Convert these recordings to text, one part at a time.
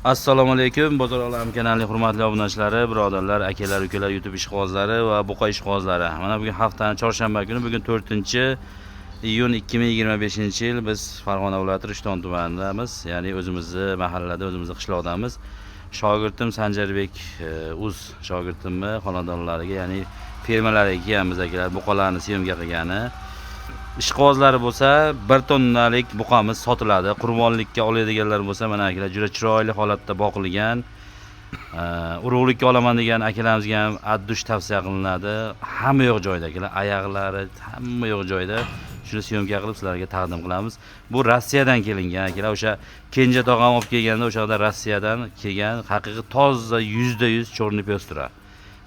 Assalomu alaykum, Bozor Olam kanalining hurmatli obunachilari, birodarlar, akalar, ukalar, YouTube ishqibozlari va buqa ishqibozlari. Mana bugun haftaning chorshanba kuni, bugun 4-iyun 2025-yil biz Farg'ona viloyati Rishton tumanidamiz, ya'ni o'zimizning mahallada, o'zimizning qishloqdamiz. Shogirdim Sanjarbek uz shogirdimni xonadonlariga, ya'ni fermalariga kelganmiz akalar, buqalarni syomka qilgani. Ishqibozlari bo'lsa 1 tonnalik buqamiz sotiladi. Qurbonlikka oladiganlar bo'lsa mana akalar juda chiroyli holatda boqilgan. Urug'likka olaman degan akalarimizga ham addush tavsiya qilinadi. Hamma yo'q joyda akalar, oyoqlari hamma yo'q joyda. Shuni syomka qilib sizlarga taqdim qilamiz. Bu Rossiyadan kelingan akalar. O'sha Kenja tog'am olib kelganda o'sha yerda Rossiyadan kelgan haqiqiy toza %100 chorniy pestura.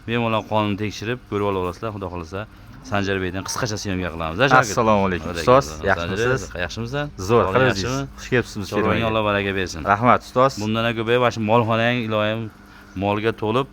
Bemalol qonun tekshirib ko'rib olasizlar, xudo xolasa. Sanjarbekdan qisqacha syomka qilamiz. Assalomu alaykum ustoz, yaxshimisiz? Yaxshimisan? Zo'r, qalaysiz? Xush kelibsiz. Chorvanga Alloh baraka bersin. Rahmat ustoz. Bundan ham ko'payib, mana shu molxonang iloyim molga to'lib,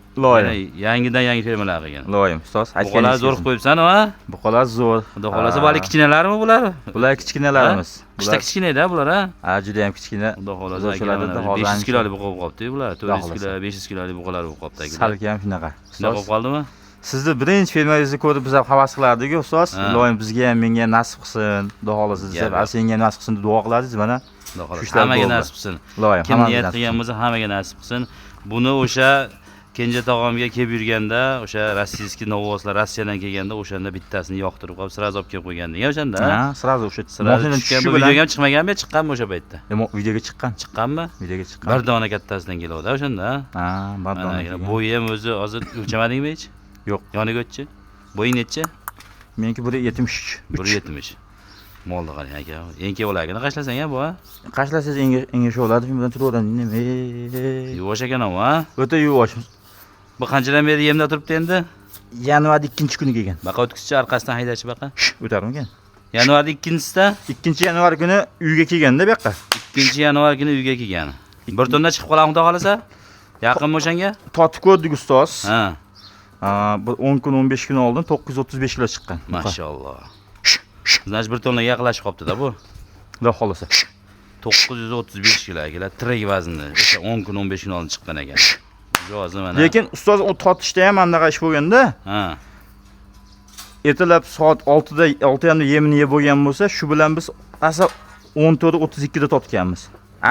yangidan yangi fermalar qilgan. Iloyim ustoz, buqalar zo'r qilib qo'yibsan-a? Buqalar zo'r. Xudo xolasa, bali kichkinalarmi bular? Bular kichkinalarimiz. Qishda kichkina-da bular, ha? Ha, juda ham kichkina. Xudo xolasa, 500 kilolik buqa bo'lib qolibdi bular. 400 kilo, 500 kilolik buqalar bo'lib qolibdi. Salki ham shunaqa. Shunaqa bo'lib qoldimi? Sizni birinchi fermangizni ko'rib biz ham havas qilardik ustoz. Iloyim bizga ham, menga ham nasib qilsin. Xudo xolasa deb, senga ham nasib qilsin deb duo qiladingiz mana. Xudo xolasa hammaga nasib qilsin. Iloyim, kim niyat qilgan bo'lsa hammaga nasib qilsin. Buni o'sha Kenja tog'amga kelib yurganda, o'sha rossiyskiy novvoslar Rossiyadan kelganda o'shanda bittasini yoqtirib qolib, sirazo olib kelib qo'ygan-da o'shanda. Ha, sirazo o'sha mashinadan tushgan. Bu videoga ham chiqmaganmi, chiqqanmi o'sha paytda? Videoga chiqqan. Chiqqanmi? Videoga chiqqan. Bir dona kattasidan keladi o'shanda. Ha, bir dona. Bo'yi ham o'zi hozir o'lchamadingmi hech? Yo'q. Yoniga o'tchi. Bo'ying necha? Meniki 1.73. 1.70. Molni qarang aka. Enka bo'lagini qashlasang ham bu, ha? Qashlasangiz engash bo'ladi, shundan turaveradi. Yuvosh ekan u, ha? O'ta yuvosh. Bu qanchadan beri yemda turibdi endi? Yanvarda 2-kuni kelgan. Baqa o'tkizchi orqasidan haydachi baqa. O'tarmikan? Yanvarda 2-sida? 2-yanvar kuni uyga kelganda bu yoqqa. 2-yanvar kuni uyga kelgan. Bir tonna chiqib qolar xudo xolasa? Yaqinmi o'shanga? Totib ko'rdik ustoz. Ha. Bir 10 kun 15 kun oldin 935 kilo chiqqan. Mashalloh. Значит, bir tonnaga yaqinlashib qopti-da bu. Xudo xolasa. 935 kilo akalar, tirik vazni. O'sha 10 kun 15 kun oldin chiqqan ekan. Jo'zi mana. Lekin ustoz o totishda ham anaqa ish bo'lganda, ha. Ertalab soat 6da 6:30da yemini yeb bo'lgan bo'lsa, shu bilan biz asa 14:32 da totganmiz.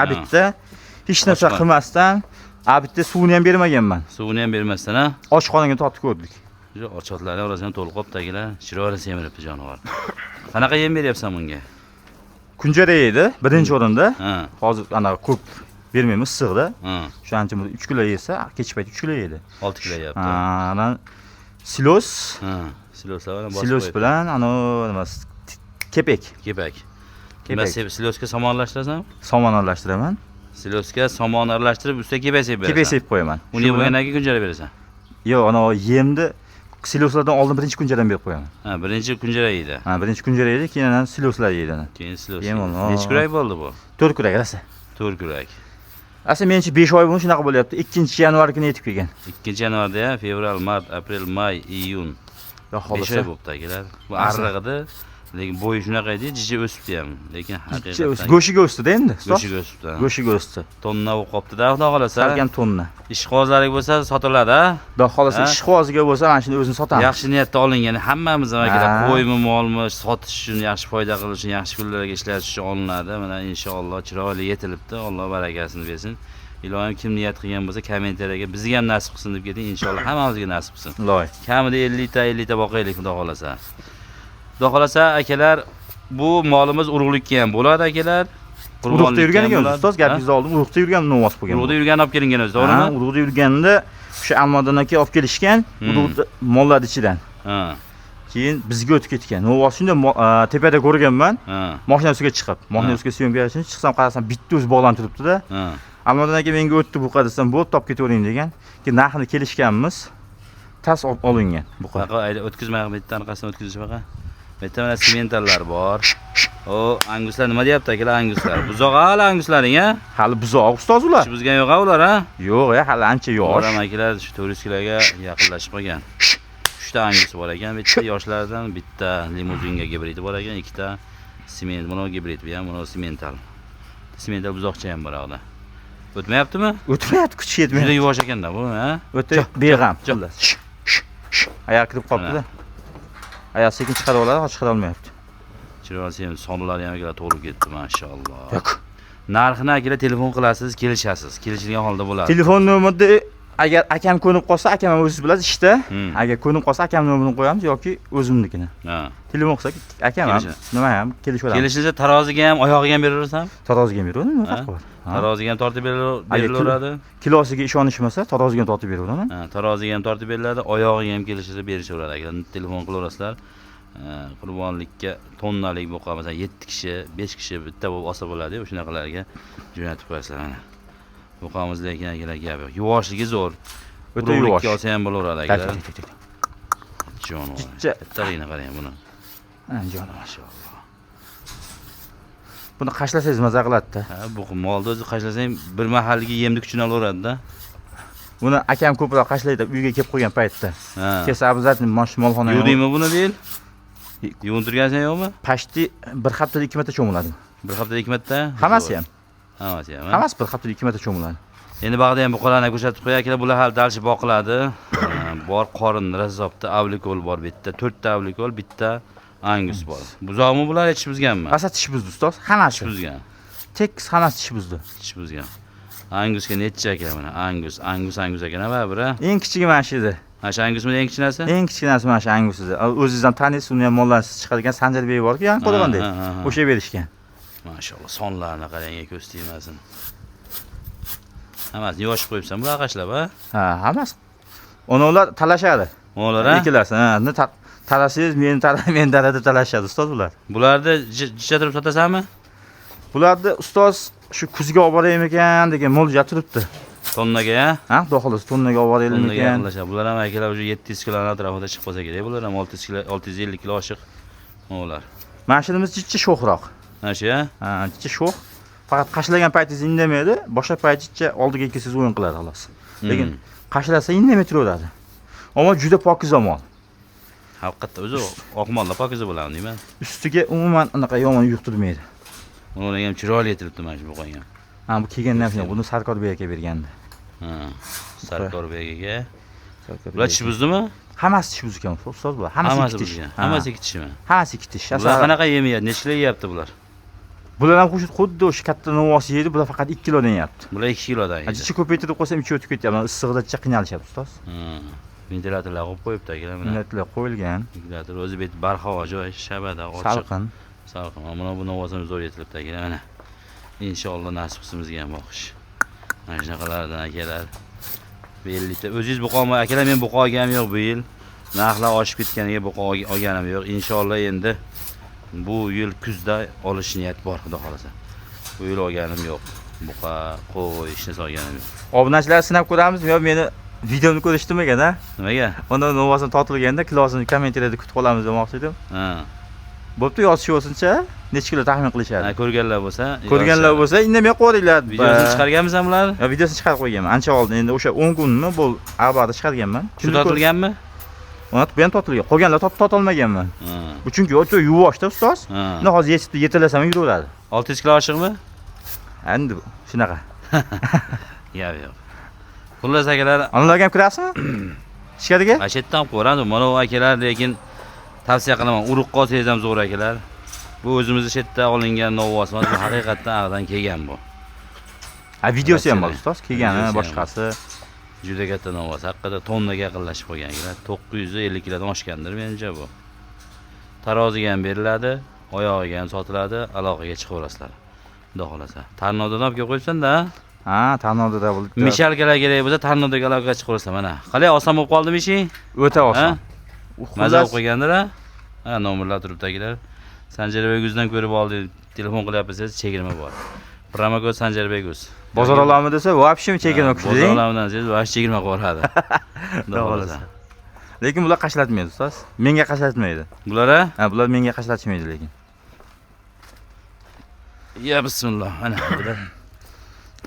Abitda hech narsa qilmasdan, abitda suvni ham bermaganman. Suvni ham bermasdan, ha? Oshxonaga totib ko'rdik. Ochotlar orasidan to'lib qolibdi akalar. Chiroyli semiribdi jonivor. Qanaqa yem beryapsan bunga? Kunjara edi, birinchi o'rinda. Ha. Hozir anaqa ko'p bermaymiz, issiqda. Ha. O'shancha 3 kilo yesa, kech payt 3 kilo yedi. 6 kilo yeyapti. Ana silos. Ha. Siloslar bilan bosib. Silos bilan nima kepak. Kepak. Silosga somon aralashtirasizmi? Somon aralashtiraman. Silosga somon aralashtirib, ustiga kepak sepib berasan. Kepak sepib qo'yaman. Uni bo'lgandan keyin kunjara berasan. Yo'q, ana yemni siloslardan oldin birinchi kunjaradan berib qo'yaman. Ha, birinchi kunjara yeydi. Ha, birinchi kunjara yeydi, keyin siloslar yeydi. Keyin silos. Necha kurak bo'ldi bu? 4 kurak rasa. 4 kurak. Asa menchi 5 oy bo'lib shunaqa bo'lyapti. 2-yanvar kuni yetib kelgan. 2-yanvarda ya, fevral, mart, aprel, may, iyun. Xudo xolasa. 5 oy bo'libdi akalar. Bu arrig'ida, lekin bo'yi shunaqa edi, jichi o'sibdi ham. Lekin haqiqatan go'shiga o'sdi-da endi. Go'shiga o'sibdi. Go'shiga o'sdi. Tonna bo'lib qolibdi-da, xudo xolasa. Salkam tonna. Ishqibozlarga bo'lsa sotiladi, ha? Xudo xolasa ishqiboziga bo'lsa mana shuni o'zini sotamiz. Yaxshi niyatda olingan, hammamiz ham akalar qo'ymi, molmi sotish uchun, yaxshi foyda qilish uchun, yaxshi kunlarga ishlatish uchun olinadi. Mana inshaalloh chiroyli yetilibdi. Alloh barakasini bersin. Ilohim kim niyat qilgan bo'lsa kommentariyaga bizga ham nasib qilsin deb keting, inshaalloh hammamizga nasib qilsin. Iloy. Kamida 50 ta boqaylik xudo xolasa. Xudo xolasa akalar, bu molimiz urug'likka ham bo'ladi akalar. Urug'da yurgan ekan ustoz, gapingizni oldim. Urug'da yurgan novvos bo'lgan. Urug'da yurgan olib kelingan o'zi, to'g'rimi? Urug'da yurganda o'sha Almadan aka olib kelishgan, urug'da mollar ichidan. Ha. Keyin bizga o'tib ketgan. Novvos shunda tepada ko'rganman. Ha. Mashina ustiga chiqib, mashina ustiga syomka qilishni chiqsam qarasam bitta o'zi bog'lanib turibdi-da. Ha. Almadan aka menga o'tdi bu qadasdan bo'lib topib ketavering degan. Keyin narxini kelishganmiz. Tas olingan bu qadar. Baqa o'tkazmay bitta orqasidan o'tkazish baqa. Bitta mana sementallar bor. O, anguslar nima deyapti akalar, anguslar? Buzoq hali anguslaring, ha? Hali buzoq ustoz ular. Buzgan yo'q ular, ha? Yo'q, hali ancha yosh. Ular akalar shu 400 kiloga yaqinlashib qolgan. 3 ta angus bor ekan, bitta yoshlardan, bitta limuzinga gibridi bor ekan, 2 ta sement, buni gibrid bu ham, buni semental. Semental buzoqcha ham bor o'da. O'tmayaptimi? O'tmayapti, kuchi Juda yetmayapti. yuvosh ekanda bu, ha? O'ta beg'am. Jo'q. Oyoq kirib qolibdi-da. Oyoq sekin chiqara oladi, hozir chiqara olmayapti. Chiroyli ham sonlari ham akalar to'lib ketdi, mashalloh. Yo'q. Narxini akalar telefon qilasiz, kelishasiz. Kelishilgan holda bo'ladi. Telefon nomerni agar akam ko'nib qolsa, akam o'zingiz bilasiz ishda. Agar ko'nib qolsa, akam nomerini qo'yamiz yoki o'zimnikini. Ha. Telefon qilsak, akam ham nima ham kelishib Kelishilsa taroziga ham, oyog'iga ham beraversan? Taroziga beraveradi, nima farqi bor? Taroziga ham tortib berilaveradi. Kilosiga ishonishmasa, taroziga ham tortib beraveradi. Ha, taroziga ham tortib beriladi, oyog'iga ham kelishsa berishaveradi. Agar telefon qilaverasizlar, qurbonlikka tonnalik buqa, masalan 7 kishi, 5 kishi bitta bo'lib olsa bo'ladi, o'shanaqalarga jo'natib qo'yasizlar mana. Buqamiz lekin akalar gap yo'q. Yuvoshligi zo'r. O'ta yuvosh. Olsa ham bo'laveradi akalar. Jonivor. Kattaligini qarang buni. Jonivor, mashalloh. Buni qashlasangiz maza qiladi-da. Ha, bu molni o'zi qashlasang bir mahalliga yemni kuchini olaveradi-da. Buni akam ko'proq qashlaydi uyga kelib qo'ygan paytda. Ha. Kelsa обязательно molxonaga. Yuvdingmi buni bil? Yuvintirgansan yo'qmi? Pashti bir haftada 2 marta cho'miladi. Bir haftada 2 marta? Hammasi ham. Hammasi ham. Hammasi bir haftada 2 marta cho'miladi. Endi bag'da ham buqalarni ko'rsatib qo'yay akalar, bular hali dalshi boqiladi. Bor qorin razobda avlikol bor bitta, 4 ta avlikol, bitta angus bor. Buzoqmi bular tish buzganmi? Asa tish buzdi ustoz, hammasi Tish buzgan. Tekis hammasi tish buzdi. Tish buzgan. Angusga necha akalar mana? Angus ekan ha, biri. Eng kichigi mana shu edi. Mana shu angusmi eng kichkinasi? Eng kichkinasi mana shu angus edi. O'zingizdan taniysiz, uni ham mollarsiz chiqadigan Sanjarbek bor-ku, yan qo'rg'onda. O'sha berishgan. Mashalloh, sonlarni qarang, ko'z tegmasin. Hammasini yoshib qo'yibsan, bular qashlab, ha? Ha, hammasi. Ular talashadi. Ular, ha? Ikkalasi, ha, talasangiz, men darada talashadi ustoz bular. Bularni jicha turib sotasanmi? Bularni ustoz shu kuzga olib boraymikan degan mo'lja turibdi. Tonnaga, ha? Ha, xudo xolasa tonnaga olib Tonnaga boraymikan. yaqinlashadi. Bular ham akalar уже 700 kg atrofida chiqib qolsa kerak. Bular ham 600 kg, 650 kg oshiq. Ular. Mashinamiz jichcha sho'xroq. Mana shu, ha? Ha, jichcha sho'x. Faqat qashlagan paytingiz indamaydi, boshqa payt jichcha oldiga kelsangiz o'yin qiladi xolos. Lekin qashlasa indamay turaveradi. Ammo juda pokiza mol. Haqiqatda o'zi oqmonda pokiza bo'ladi, nima? Ustiga umuman unaqa yomon yuqtirmaydi. Uni ham chiroyli etilibdi mana shu buqaga. Ha, bu kelgandan keyin buni Sarkor bek aka bergandi. Ha. Sarkor begiga. Bular tish buzdimi? Hammasi tish buzgan, ustoz bular. Hammasi tish. Hammasi tishmi? Hammasi tish. Bular qanaqa yemayapti? Necha kilo yeyapti bular? Bular ham xuddi o'sha katta novvosi yeydi, bular faqat 2 kilodan yeyapti. Bular 2 kilodan yeydi. Jichcha ko'paytirib qo'ysam ichi o'tib ketyapti. Issig'ida jichcha qiynalishadi ustoz. Ventilatorlar qo'yib qo'yibdi akalar mana. Ventilatorlar qo'yilgan. Ventilator o'zi bet barhavo joy, shabada, ochiq. Salqin. Mana bu novvosini zo'r yetilibdi akalar mana. Inshaalloh nasib qilsin bizga ham boqish. Mana shunaqalardan akalar. Bellita. O'zingiz buqolmay akalar, men buqa olganim yo'q bu yil. Narxlar oshib ketganiga buqa olganim yo'q. Inshaalloh endi bu yil kuzda olish niyat bor, xudo xolasa. Bu yil olganim yo'q. Buqa, qo'y, ishni solganim yo'q. Obunachilar sinab ko'ramiz. Yo meni videomni ko'rishdimikan-a? Nimaga? Unda novvosini tortilganda kilosini kommentariyada kutib qolamiz demoqchi edim. Ha. Bo'pti, yozishincha necha kilo taxmin qilishadi. Ko'rganlar bo'lsa, indamay qo'yinglar. Videosini chiqarganmisan bular? Yo, videosini chiqarib qo'yganman. Ancha oldin, endi o'sha 10 kunmi bu avvalda chiqarganman. Shu tortilganmi? Uni bu ham tortilgan. Qolganlar totolmaganman. Bu chunki o'ta yuvoshda ustoz. Uni hozir yechib yetilasam yuraveradi. 600 kilo oshiqmi? Endi shunaqa. Yo'q. Xullas akalar, Analarga ham kirasizmi? Ichkariga? Ashetdan qo'radi. Mana bu akalar lekin tavsiya qilaman. Urug' qolsangiz ham zo'r akalar. Bu o'zimizni shetda olingan novvos, bu haqiqatdan ag'dan kelgan bu. Ha, videosi ham bor ustoz, kelgani, boshqasi. Juda katta novvos. Haqiqatda tonnaga yaqinlashib qolgan akalar. 950 kilodan oshgandir menimcha bu. Taroziga ham beriladi, oyog'iga ham sotiladi, aloqaga chiqaverasizlar. Xudo xolasa. Tarnovdan olib kelib qo'yibsan-da? Ha, Tarnovda bo'ldi. Mishalkalar kerak bo'lsa, Tarnovdagi aloqaga chiqaverasizlar mana. Qalay, oson bo'lib qoldimi ishing? O'ta oson. Maza qilib qo'ygandir ha? Ha, nomerlar turibdilar. Sanjarbek o'zidan ko'rib oldi, telefon qilyapsiz, chegirma bor. Promokod Sanjarbek o'z. Bozor olami desa, voobshe chegirma kuchli. Bozor olamidan siz voobshe chegirma qo'yadi. Xudo xolasa. Lekin bular qashlatmaydi ustoz. Menga qashlatmaydi. Bular ha? Ha, bular menga qashlatmaydi lekin. Ya bismillah. Mana bular.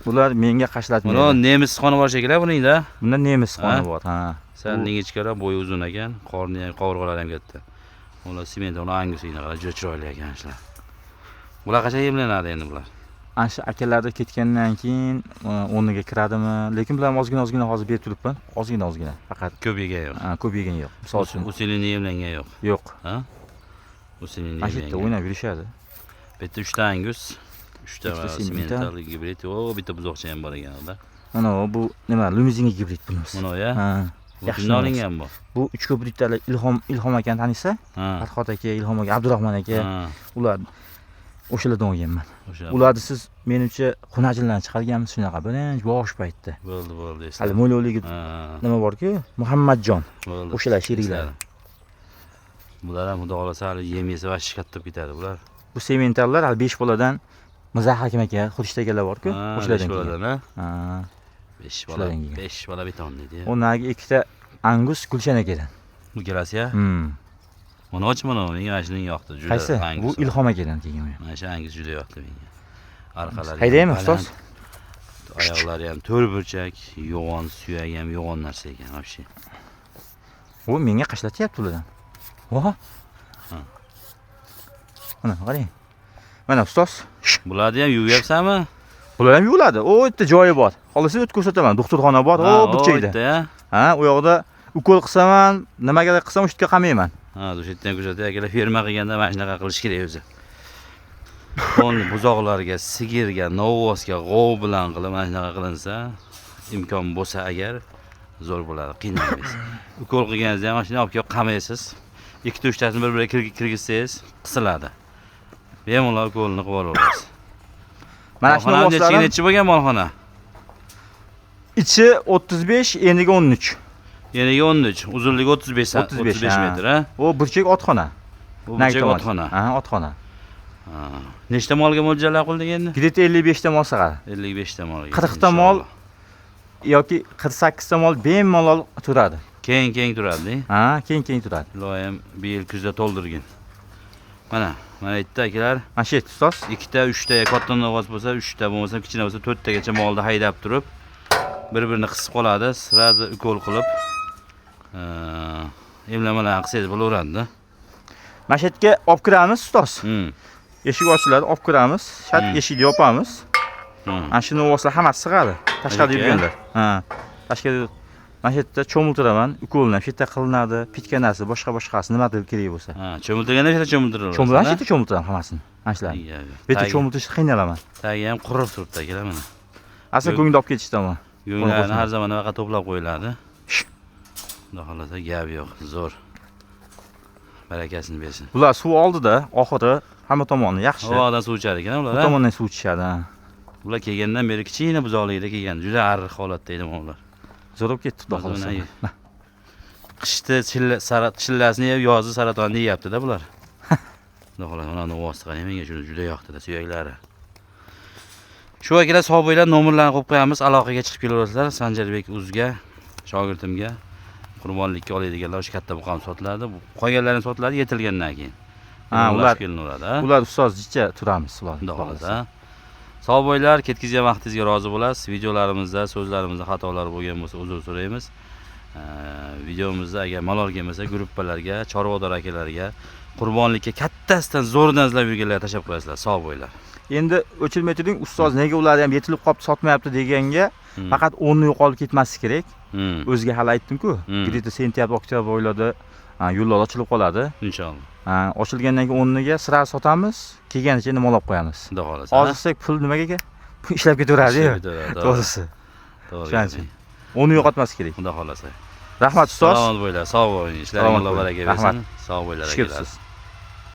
Bular menga qashlatmaydi. Mana nemis xoni bor shekillar buningda. Bunda nemis xoni bor, ha. Sal ingichkaroq, bo'yi uzun ekan, qorni ham, qovurg'alari ham katta. Ular sement, ular angusina qarab, juda chiroyli ekan ishlar. Bular qancha yemlanadi endi bular? ana shu akalarda ketgandan keyin o'rniga kiradimi, lekin bular ozgina hozir berib turibman. Ozgina faqat Ko'p yegan yo'q. ko'p yegan yo'q. Misol uchun Usilini yemlangan yo'q. yo'q. Ha? Usilini Mana shu yerda yemlangan. o'ynab yurishadi. Bitta 3 ta angus, 3 ta Ikkita semental gibrid, bitta buzoqcha ham bor ekan uda. Mana bu nima, limuzin gibrid bunisi. Mana ya. Ha. Yaxshi Yaxshi olingan bu. Bu 3 ko'prikdagi Ilhom akani taniysa? Ha. Farhod aka, Ilhom aka, Abdurahmon aka, Ha. ular o'shalardan olganman. O'sha. Ularni siz menimcha xunajildan chiqarganmisiz shunaqa birinchi bosh paytda. Bo'ldi. Hali mo'ylovligi Ha. nima bor-ku, Muhammadjon. Bo'ldi. O'shalar sheriklar. Bular ham xudo xolasa hali yem yesa vash katta bo'lib ketadi bular. Bu sementallar hali 5 boladan Mizah hakim aka, Xurishdagilar bor-ku, o'shalardan kelgan. kelgan. Ha. 5 bola, Shulardan kelgan. 5 bola beton deydi. O'rnagi ikkita Angus Gulshan akadan. Bu kelasiya. Mana och mana, menga mana shuning yoqdi juda. Qaysi? Bu Angus. Ilhom akadan kelgan bu. Mana shu angus juda yoqdi menga. Arqalari. Haydaymi ustoz? Oyoqlari ham to'rt burchak, yo'g'on, suyagi ham yo'g'on narsa ekan, вообще. U menga qashlatyapti ulardan. Voha. Ha. Mana qarang. Mana ustoz. Bularni ham yuvyapsanmi? Bular ham yuviladi. O yerda joyi bor. Xohlasa o'tib ko'rsataman. Doktorxona bor. O burchakda. Ha, u yoqda ukol qilsaman, nimagadir qilsam o'sha yerga qamayman. Ha, o'sha yerdan ko'rsatay, akalar ferma qilganda mana shunaqa qilish kerak o'zi. Qo'lni buzoqlarga, sigirga, novvosga g'ov bilan qilib mana shunaqa qilinsa, imkon bo'lsa agar zo'r bo'ladi, qiynalmaysiz. Ukol qilganingizda ham mana shuni olib kelib qamaysiz. 2-3 tasini bir-biriga kirgizsangiz, qisiladi. Bemalol ukolni qilib olasiz. Mana shu novvoslar nechi bo'lgan molxona? ichi 35, eniga 13. Yeniga 13, uzunligi 35 metr, ha? O burchak otxona. Bu burchak otxona. Ha, otxona. Ha. Nechta molga mo'ljallab qildik endi? Где-то 55 ta mol sig'adi. 55 ta molga. 40 ta mol yoki 48 ta mol bemalol turadi. Keng turadi. Ha, keng turadi. Iloyim bir yil kuzda to'ldirgin. Mana yerda akalar, Mana shu ustoz. 2 ta, 3 ta katta novvos bo'lsa, 3 ta bo'lmasa, kichkina bo'lsa 4 tagacha molni haydab turib, bir-birini qisib qoladi, sirada ukol qilib, emlamalarni qilsangiz bo'laveradi-da. Mana shu yerga olib kiramiz ustoz. Eshik ochiladi, olib kiramiz. Shart eshikni yopamiz. Mana shu novvoslar hammasi sig'adi. Tashqarida yurganlar. Ha. Tashqarida mana shu yerda cho'miltiraman, ukolni shu yerda qilinadi, pitka narsa, boshqasi nimadir kerak bo'lsa. Ha, cho'miltirganda shu yerda cho'miltiramiz. Cho'miltiramiz, shu yerda cho'miltiraman hammasini. Mana shularni. Bu yerda cho'miltirishga qiynalaman. Tagi ham qurib turibdi akalar mana. Asl go'ngda olib ketishdaman. Go'nglarni har zamon vaqa to'plab qo'yiladi. Xudo xolasa gap yo'q, zo'r. Barakasini bersin. Bular suv oldida, oxiri hamma tomoni yaxshi. Havodan suv ichar ekan ular. Bu tomondan suv ichishadi. Ular kelgandan beri kichkina buzoqlikda kelgan. Juda arriq holatda edi ular. Zo'r bo'lib ketdi, xudo xolasa. Qishda chillasini yeb, yozda saratonni yeyapti-da bular. Xudo xolasa, mana novvosi qarang, menga juda yoqdi-da suyaklari. Shu akalar sog' bo'linglar, nomerlarni qo'yib qo'yamiz, aloqaga chiqib kelaverasizlar. Sanjarbek Uzga, shogirdimga qurbonlikka oladiganlar o'sha katta buqam sotiladi. Qolganlari sotiladi yetilgandan keyin. Ha, ular ustozcha turamiz ular. Xudo xolasa. Sog' bo'linglar, ketkizgan vaqtingizga rozi bo'lasiz. Videolarimizda, so'zlarimizda xatolar bo'lgan bo'lsa uzr so'raymiz. Videomizda agar malol kelmasa, gruppalarga, chorvador akalarga, qurbonlikka kattasidan zo'rdan izlab yurganlarga tashlab qo'yasizlar. Sog' bo'linglar. Endi o'chirmay turing, ustoz nega ular ham yetilib qolib sotmayapti deganga, faqat o'rni yo'qolib ketmasligi kerak. O'ziga hali aytdim-ku, где-то sentyabr, oktyabr oylarida yo'llar ochilib qoladi. Inshaalloh. Ochilgandan keyin o'rniga sira sotamiz, kelganicha nima olib qo'yamiz. Xudo xolasa. Hozirsa pul nimaga? Ishlab ketaveradi-ku. To'g'risi. To'g'ri. O'rni yo'qotmasligi kerak. Xudo xolasa. Rahmat ustoz. Salomat bo'linglar, sog' bo'ling. Ishlaringiz baraka bersin. Sog' bo'linglar akalar.